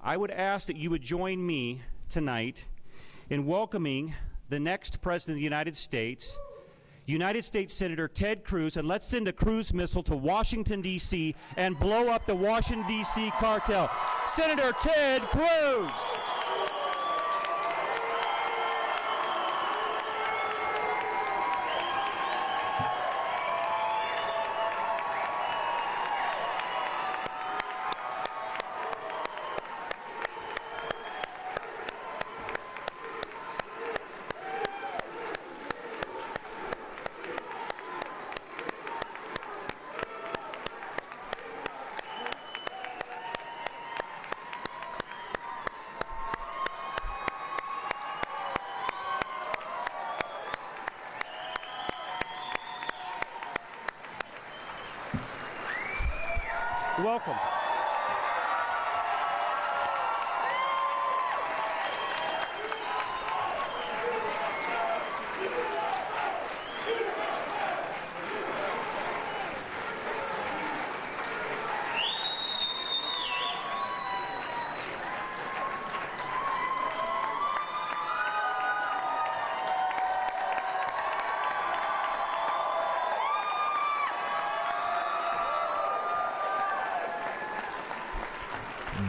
I would ask that you would join me tonight in welcoming the next President of the United States Senator Ted Cruz, and let's send a Cruz missile to Washington, D.C. and blow up the Washington, D.C. cartel. Senator Ted Cruz. Welcome.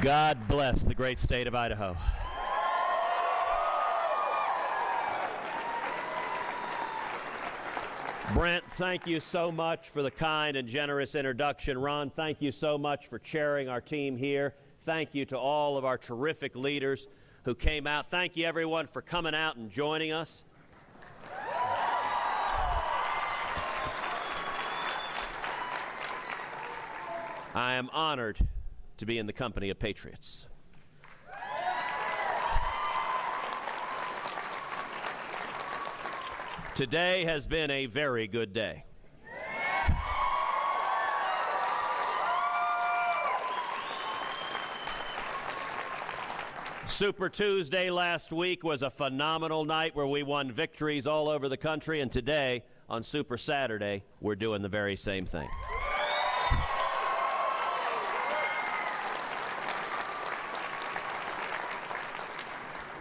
God bless the great state of Idaho. Brent, thank you so much for the kind and generous introduction. Ron, thank you so much for chairing our team here. Thank you to all of our terrific leaders who came out. Thank you, everyone, for coming out and joining us. I am honored to be in the company of patriots. Today has been a very good day. Super Tuesday last week was a phenomenal night where we won victories all over the country, and today, on Super Saturday, we're doing the very same thing.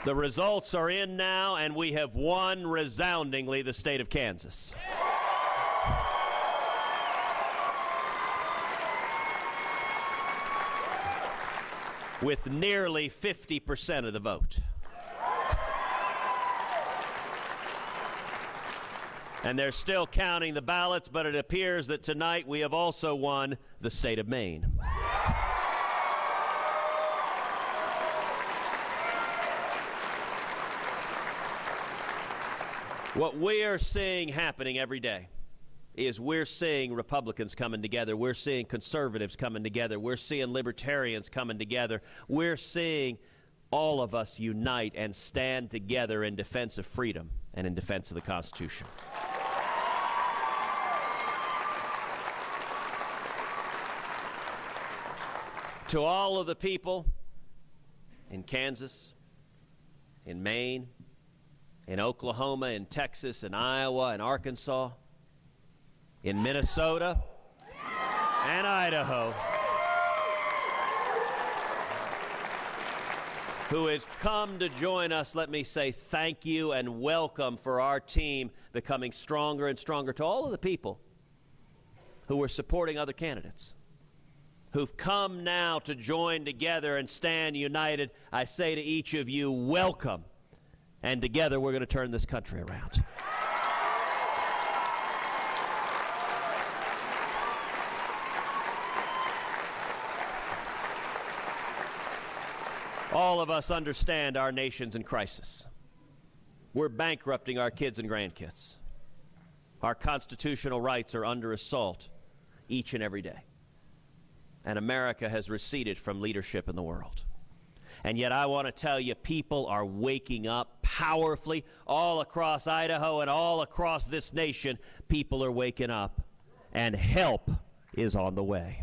The results are in now, and we have won resoundingly the state of Kansas. With nearly 50% of the vote. And they're still counting the ballots, but it appears that tonight we have also won the state of Maine. What we are seeing happening every day is we're seeing Republicans coming together. We're seeing conservatives coming together. We're seeing libertarians coming together. We're seeing all of us unite and stand together in defense of freedom and in defense of the Constitution. To all of the people in Kansas, in Maine, in Oklahoma, in Texas, in Iowa, in Arkansas, in Minnesota, and Idaho, who has come to join us, let me say thank you and welcome for our team becoming stronger and stronger. To all of the people who are supporting other candidates, who've come now to join together and stand united, I say to each of you, welcome. And together we're going to turn this country around. All of us understand our nation's in crisis. We're bankrupting our kids and grandkids. Our constitutional rights are under assault each and every day. And America has receded from leadership in the world. And yet I want to tell you, people are waking up powerfully all across Idaho and all across this nation. People are waking up, and help is on the way.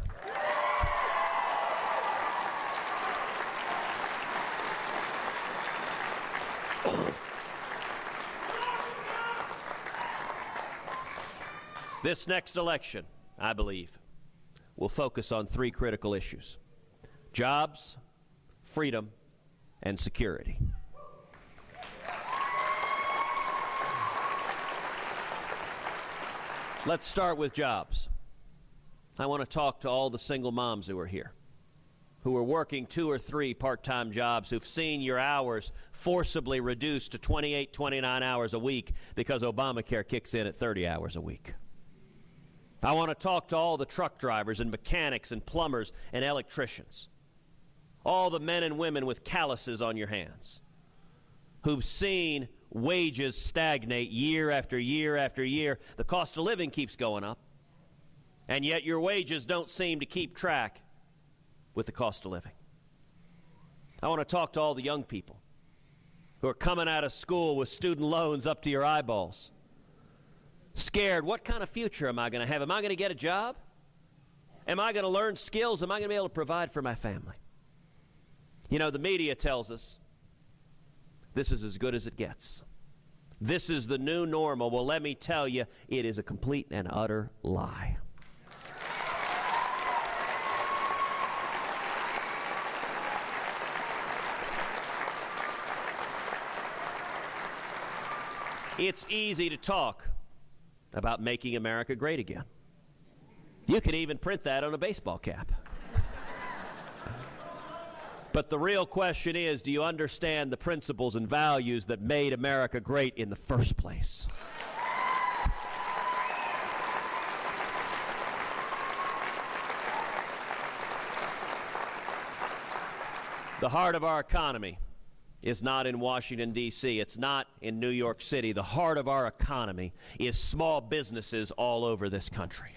This next election, I believe, will focus on three critical issues: jobs, freedom, and security. Let's start with jobs. I want to talk to all the single moms who are here, who are working 2 or 3 part-time jobs, who've seen your hours forcibly reduced to 28, 29 hours a week because Obamacare kicks in at 30 hours a week. I want to talk to all the truck drivers and mechanics and plumbers and electricians, all the men and women with calluses on your hands, who've seen wages stagnate year after year after year. The cost of living keeps going up, and yet your wages don't seem to keep track with the cost of living. I want to talk to all the young people who are coming out of school with student loans up to your eyeballs, scared, what kind of future am I going to have? Am I going to get a job? Am I going to learn skills? Am I going to be able to provide for my family? You know, the media tells us this is as good as it gets. This is the new normal. Well, let me tell you, it is a complete and utter lie. It's easy to talk about making America great again. You could even print that on a baseball cap. But the real question is, do you understand the principles and values that made America great in the first place? The heart of our economy is not in Washington, D.C. It's not in New York City. The heart of our economy is small businesses all over this country.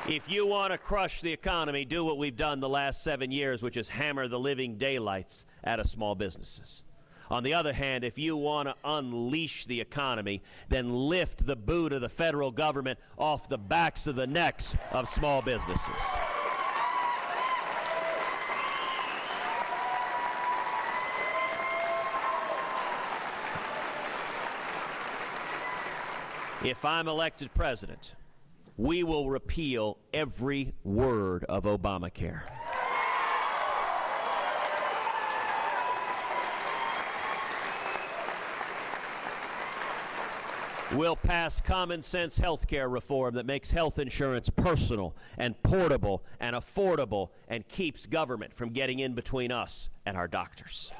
If you want to crush the economy, do what we've done the last 7 years, which is hammer the living daylights out of small businesses. On the other hand, if you want to unleash the economy, then lift the boot of the federal government off the backs of the necks of small businesses. If I'm elected president, we will repeal every word of Obamacare. We'll pass common sense health care reform that makes health insurance personal and portable and affordable and keeps government from getting in between us and our doctors.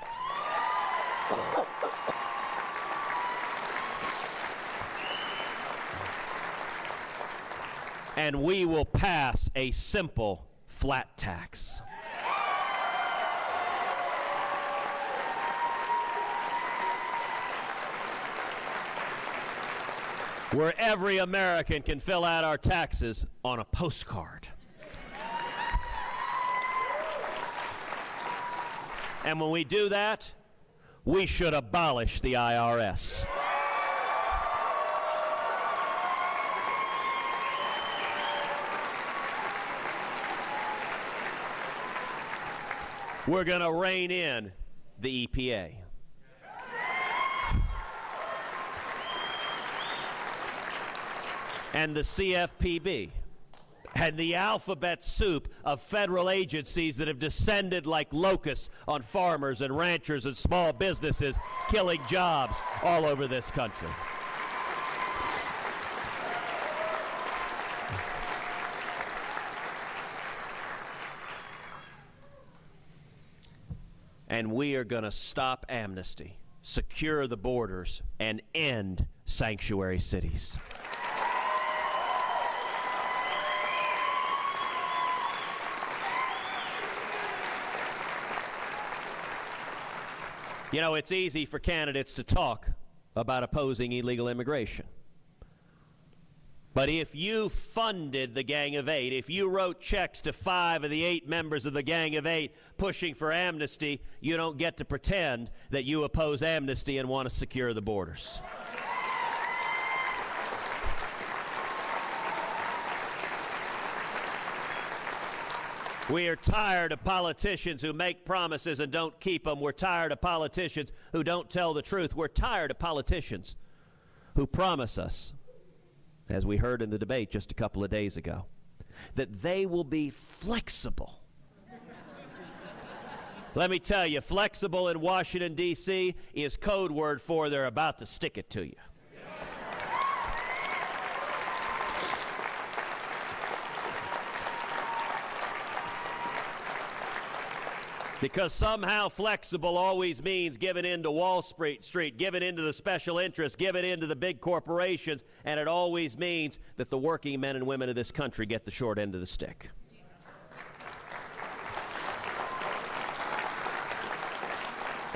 And we will pass a simple flat tax. Where every American can fill out our taxes on a postcard. And when we do that, we should abolish the IRS. We're going to rein in the EPA. And the CFPB, and the alphabet soup of federal agencies that have descended like locusts on farmers and ranchers and small businesses, killing jobs all over this country. And we are going to stop amnesty, secure the borders, and end sanctuary cities. You know, it's easy for candidates to talk about opposing illegal immigration. But if you funded the Gang of Eight, if you wrote checks to 5 of the 8 members of the Gang of Eight pushing for amnesty, you don't get to pretend that you oppose amnesty and want to secure the borders. We are tired of politicians who make promises and don't keep them. We're tired of politicians who don't tell the truth. We're tired of politicians who promise us as we heard in the debate just a couple of days ago, that they will be flexible. Let me tell you, flexible in Washington, D.C. is code word for they're about to stick it to you. Because somehow flexible always means giving in to Wall Street, giving in to the special interests, giving in to the big corporations, and it always means that the working men and women of this country get the short end of the stick.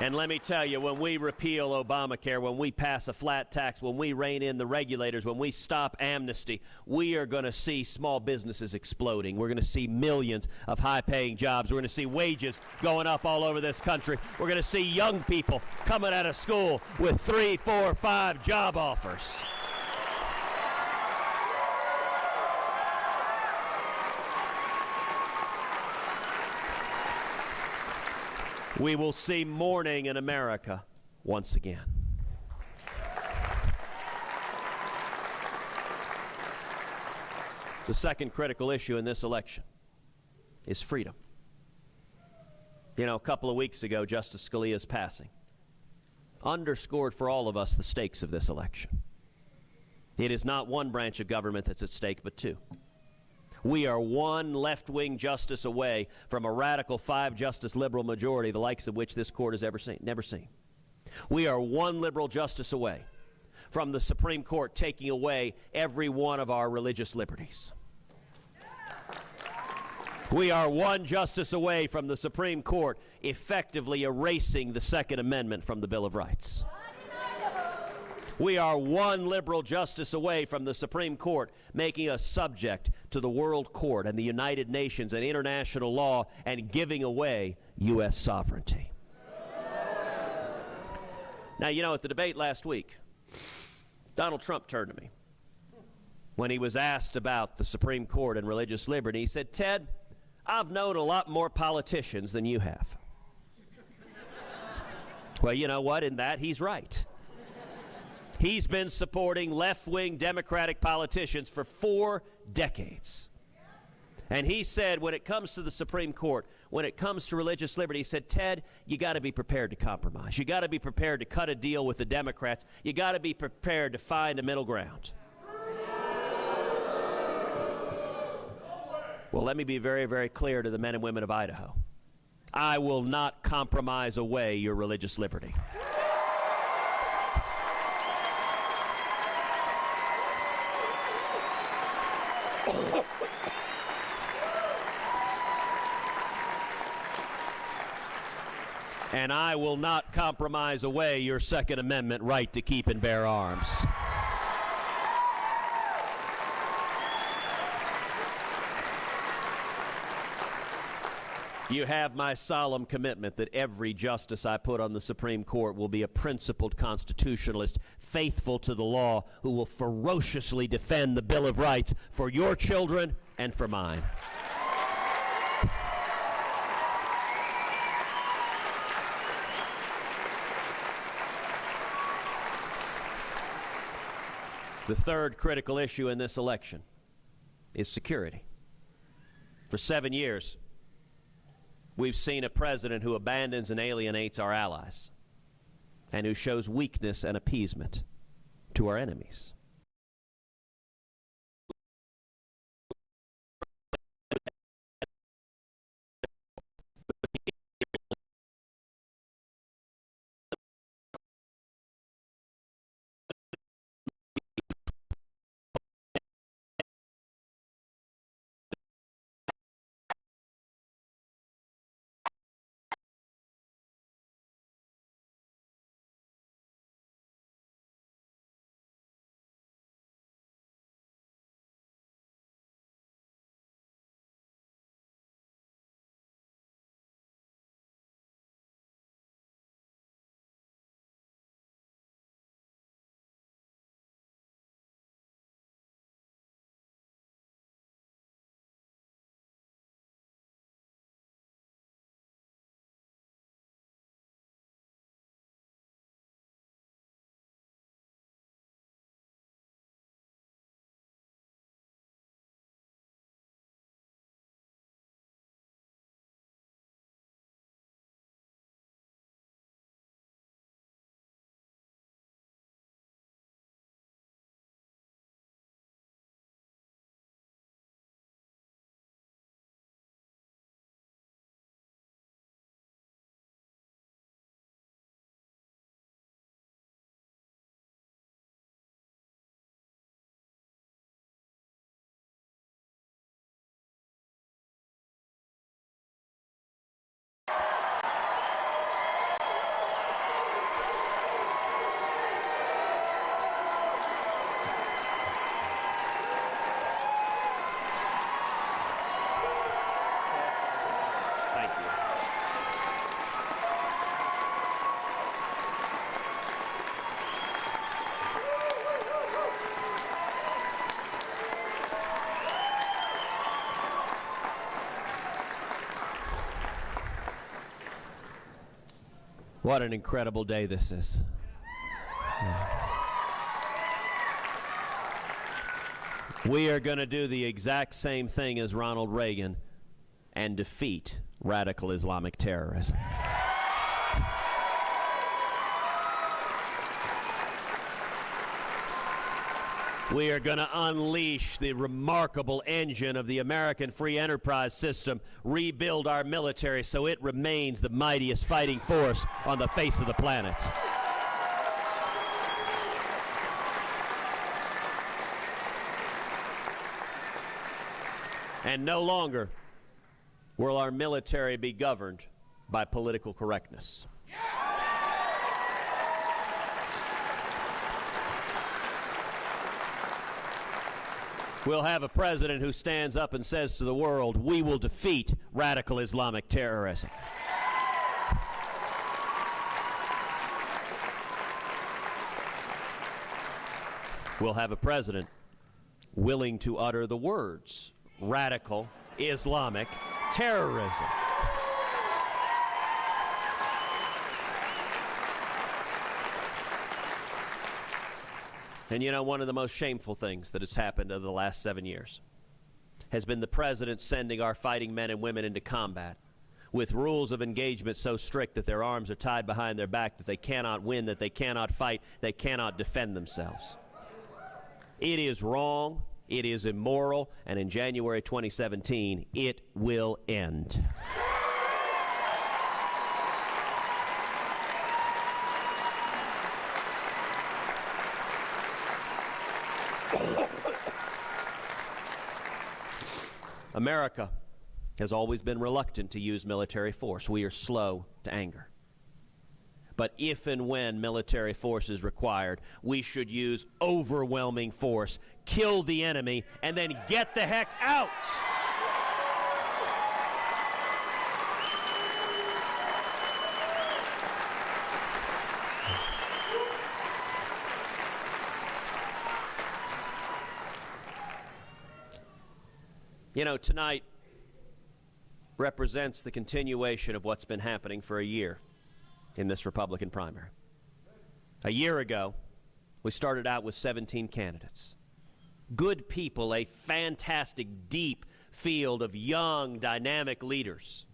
And let me tell you, when we repeal Obamacare, when we pass a flat tax, when we rein in the regulators, when we stop amnesty, we are going to see small businesses exploding. We're going to see millions of high-paying jobs. We're going to see wages going up all over this country. We're going to see young people coming out of school with 3, 4, 5 job offers. We will see mourning in America once again. The second critical issue in this election is freedom. You know, a couple of weeks ago, Justice Scalia's passing underscored for all of us the stakes of this election. It is not one branch of government that's at stake, but two. We are one left-wing justice away from a radical 5-justice liberal majority, the likes of which this court has never seen. We are one liberal justice away from the Supreme Court taking away every one of our religious liberties. We are one justice away from the Supreme Court effectively erasing the Second Amendment from the Bill of Rights. We are one liberal justice away from the Supreme Court making us subject to the World Court and the United Nations and international law and giving away U.S. sovereignty. Now, you know, at the debate last week, Donald Trump turned to me when he was asked about the Supreme Court and religious liberty. He said, "Ted, I've known a lot more politicians than you have." Well, you know what? In that, he's right. He's been supporting left-wing Democratic politicians for 4 decades. And he said when it comes to the Supreme Court, when it comes to religious liberty, he said, "Ted, you got to be prepared to compromise. You got to be prepared to cut a deal with the Democrats. You got to be prepared to find a middle ground." Well, let me be very, very clear to the men and women of Idaho. I will not compromise away your religious liberty. And I will not compromise away your Second Amendment right to keep and bear arms. You have my solemn commitment that every justice I put on the Supreme Court will be a principled constitutionalist, faithful to the law, who will ferociously defend the Bill of Rights for your children and for mine. The third critical issue in this election is security. For 7 years, we've seen a president who abandons and alienates our allies and who shows weakness and appeasement to our enemies. What an incredible day this is. We are going to do the exact same thing as Ronald Reagan and defeat radical Islamic terrorism. We are going to unleash the remarkable engine of the American free enterprise system, rebuild our military so it remains the mightiest fighting force on the face of the planet. And no longer will our military be governed by political correctness. We'll have a president who stands up and says to the world, we will defeat radical Islamic terrorism. We'll have a president willing to utter the words, radical Islamic terrorism. And you know, one of the most shameful things that has happened over the last 7 years has been the president sending our fighting men and women into combat with rules of engagement so strict that their arms are tied behind their back, that they cannot win, that they cannot fight, they cannot defend themselves. It is wrong, it is immoral, and in January 2017, it will end. America has always been reluctant to use military force. We are slow to anger. But if and when military force is required, we should use overwhelming force, kill the enemy, and then get the heck out. You know, tonight represents the continuation of what's been happening for a year in this Republican primary. A year ago, we started out with 17 candidates. Good people, a fantastic, deep field of young, dynamic leaders.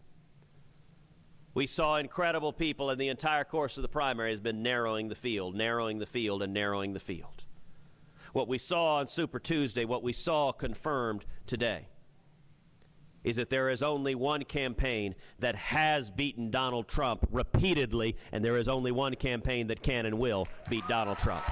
We saw incredible people, and the entire course of the primary has been narrowing the field, and narrowing the field. What we saw on Super Tuesday, what we saw confirmed today, is that there is only one campaign that has beaten Donald Trump repeatedly, and there is only one campaign that can and will beat Donald Trump.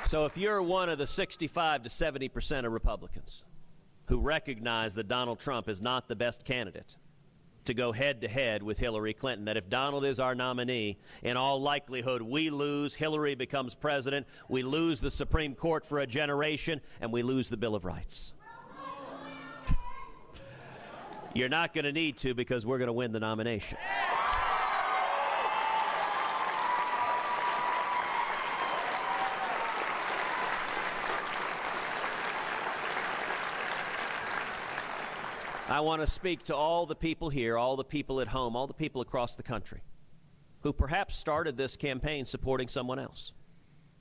So if you're one of the 65 to 70% of Republicans who recognize that Donald Trump is not the best candidate to go head-to-head with Hillary Clinton, that if Donald is our nominee, in all likelihood we lose, Hillary becomes president, we lose the Supreme Court for a generation, and we lose the Bill of Rights. You're not going to need to, because we're going to win the nomination. I want to speak to all the people here, all the people at home, all the people across the country who perhaps started this campaign supporting someone else.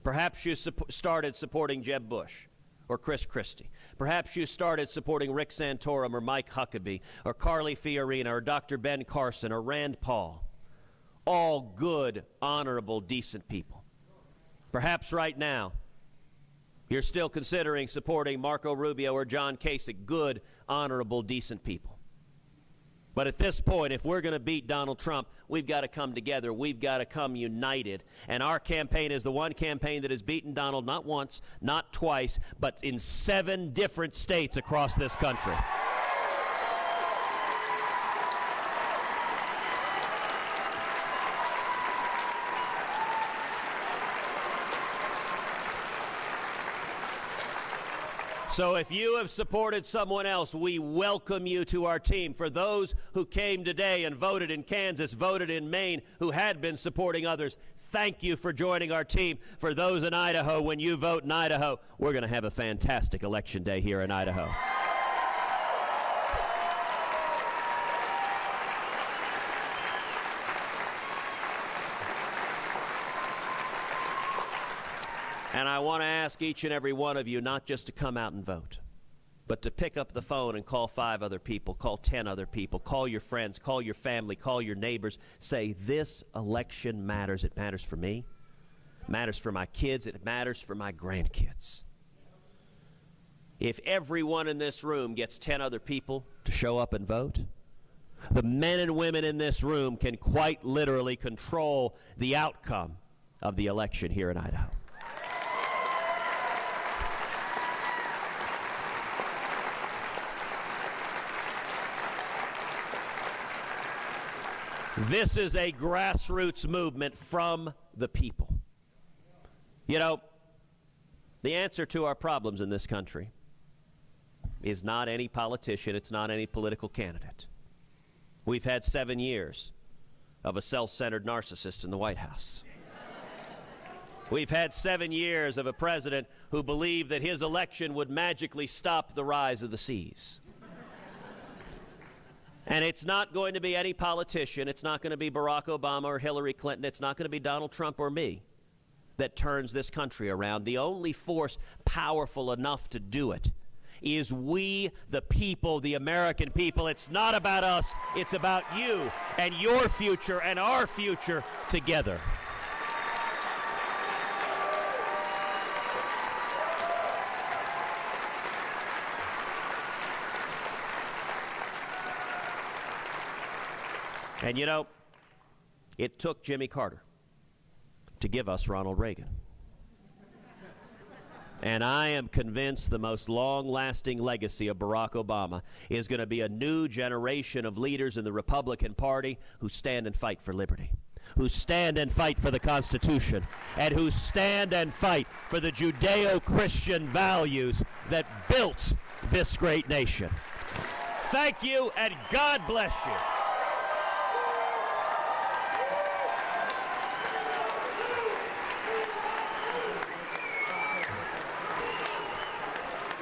Perhaps you started supporting Jeb Bush or Chris Christie. Perhaps you started supporting Rick Santorum or Mike Huckabee or Carly Fiorina or Dr. Ben Carson or Rand Paul. All good, honorable, decent people. Perhaps right now you're still considering supporting Marco Rubio or John Kasich, good, honorable, decent people. But at this point, if we're going to beat Donald Trump, we've got to come together. We've got to come united. And our campaign is the one campaign that has beaten Donald not once, not twice, but in 7 different states across this country. So if you have supported someone else, we welcome you to our team. For those who came today and voted in Kansas, voted in Maine, who had been supporting others, Thank you for joining our team. For those in Idaho, when you vote in Idaho, we're going to have a fantastic election day here in Idaho. And I want to ask each and every one of you not just to come out and vote, but to pick up the phone and call 5 other people, call 10 other people, call your friends, call your family, call your neighbors. Say, this election matters. It matters for me. It matters for my kids. It matters for my grandkids. If everyone in this room gets 10 other people to show up and vote, the men and women in this room can quite literally control the outcome of the election here in Idaho. This is a grassroots movement from the people. You know, the answer to our problems in this country is not any politician, it's not any political candidate. We've had 7 years of a self-centered narcissist in the White House. We've had 7 years of a president who believed that his election would magically stop the rise of the seas. And it's not going to be any politician, it's not going to be Barack Obama or Hillary Clinton, it's not going to be Donald Trump or me that turns this country around. The only force powerful enough to do it is we, the people, the American people. It's not about us, it's about you and your future and our future together. And you know, it took Jimmy Carter to give us Ronald Reagan. And I am convinced the most long-lasting legacy of Barack Obama is going to be a new generation of leaders in the Republican Party who stand and fight for liberty, who stand and fight for the Constitution, and who stand and fight for the Judeo-Christian values that built this great nation. Thank you, and God bless you.